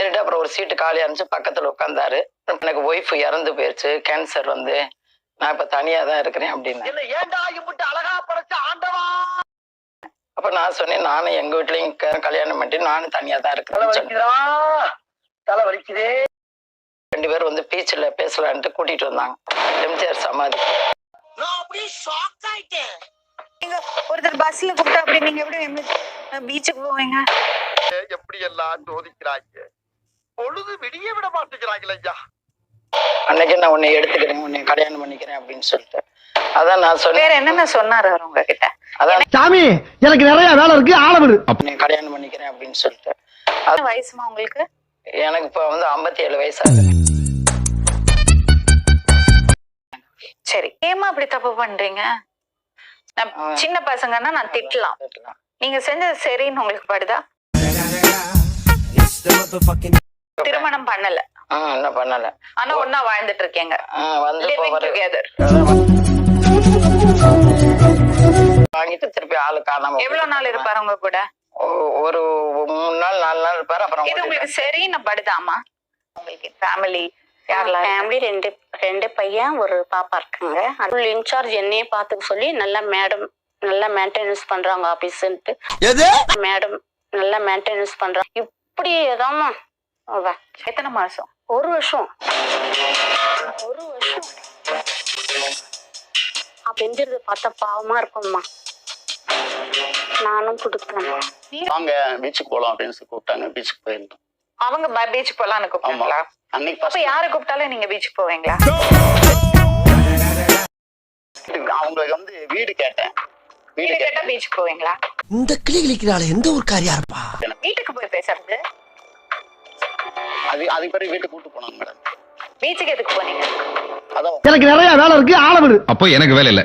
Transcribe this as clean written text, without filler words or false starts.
ஏறிட்டு அப்புறம் ஒரு சீட்டு காலியா இருந்துச்சு, பக்கத்துல உட்கார்ந்தாரு. எனக்கு ஒய்ஃப் இறந்து போயிருச்சு, கேன்சர் வந்து நான் இப்ப தனியா தான் இருக்கிறேன் அப்படின்னு. அப்ப நான் சொன்னேன், நானும் எங்க வீட்லயும் கல்யாணம் பண்ணி நானும் தனியா தான் இருக்கிறேன். ரெண்டு பேரும் வந்து பீச்சில் பேசலான்ட்டு கூட்டிட்டு வந்தாங்க எம்ஜிஆர் சமாதி. நீங்க ஒருத்தர் பஸ்ல கூப்பிட்டா அப்படி நீங்க எப்படி பீச்சுக்கு போவீங்க? எப்படி எல்லாம் சோதிக்கிறாங்க, பொழுது விடிய விட மாட்டேங்கிறாங்களே ஐயா. அன்னைக்கு நான் உன்னை எடுத்துக்கிறேன், உன்னை கல்யாணம் பண்ணிக்கிறேன் அப்படின்னு சொல்லிட்டு அதான் நான் சொன்னேன். வேற என்னென்ன சொன்னாரு அவர் உங்ககிட்ட? அதான் சாமி எனக்கு நிறைய வேலை இருக்கு, ஆளவிடு. உன்னை கல்யாணம் பண்ணிக்கிறேன் அப்படின்னு சொல்லிட்டு. வயசுமா உங்களுக்கு? எனக்கு இப்ப வந்து 57 வயசு ஆகுது. சரி, ஏமா அப்படி தப்பு பண்றீங்க? சின்ன பசங்கன்னா நான் திட்டலாம், நீங்க செஞ்சது சரின்னு உங்களுக்கு படுதா? திருமணம் பண்ணல, என்ன பண்ணல, ஆனா ஒன்னா வாழ்ந்துட்டு இருக்கீங்க, வந்து வாங்கிட்டு திருப்பி ஆளு காணாம. எவ்வளவு நாள் இருப்பாரு உங்க கூட? ஒரு 3 நாள் 4 நாள் இருப்பாரு. அப்புறம் இது உங்களுக்கு சரின்னு படுதாமா? உங்களுக்கு ஃபேமிலி ஃபேமிலி ரெண்டு பையன் ஒரு பாப்பா இருக்காங்க. ஃபுல் இன்சார்ஜ் என்னையே பாத்துக்க சொல்லி நல்லா மெயின்டெனன்ஸ் பண்றாங்க ஆபீஸ்ன்ட்டு. மேடம் நல்லா மெயின்டெனன்ஸ் பண்றாங்க. இப்படி ஏதாமா எத்தனை மாசம்? 1 வருஷம் செஞ்சது பார்த்தா பாவமா இருக்கும்மா. நானும் கொடுத்தேன். வாங்க பீச்சுக்கு போலாம் அப்படின்னு கூப்பிட்டாங்க. பீச்சுக்கு போயிருந்தோம். அவங்க பீச் போலான்னு கூப்பிட்டாங்களா? அன்னைக்கு யாரு கூப்பிட்டாலும் நீங்க பீச்சுக்கு போவீங்களா? அவங்களுக்கு வந்து வீடு கேட்டேன். வீடு கேட்டா பீச்சுக்கு போவீங்களா? இந்த கிளி கிளிக்கிறாள் எந்த ஒரு காரியா இருப்பா. வீட்டுக்கு போய் பேசுறது, அதுக்கு பிறகு வீட்டுக்கு கூட்டு போனாங்க மேடம். பீச்சுக்கு எதுக்கு போனீங்க? அதான் எனக்கு நிறைய வேலை இருக்கு, ஆளவிடு. அப்போ எனக்கு வேலை இல்ல.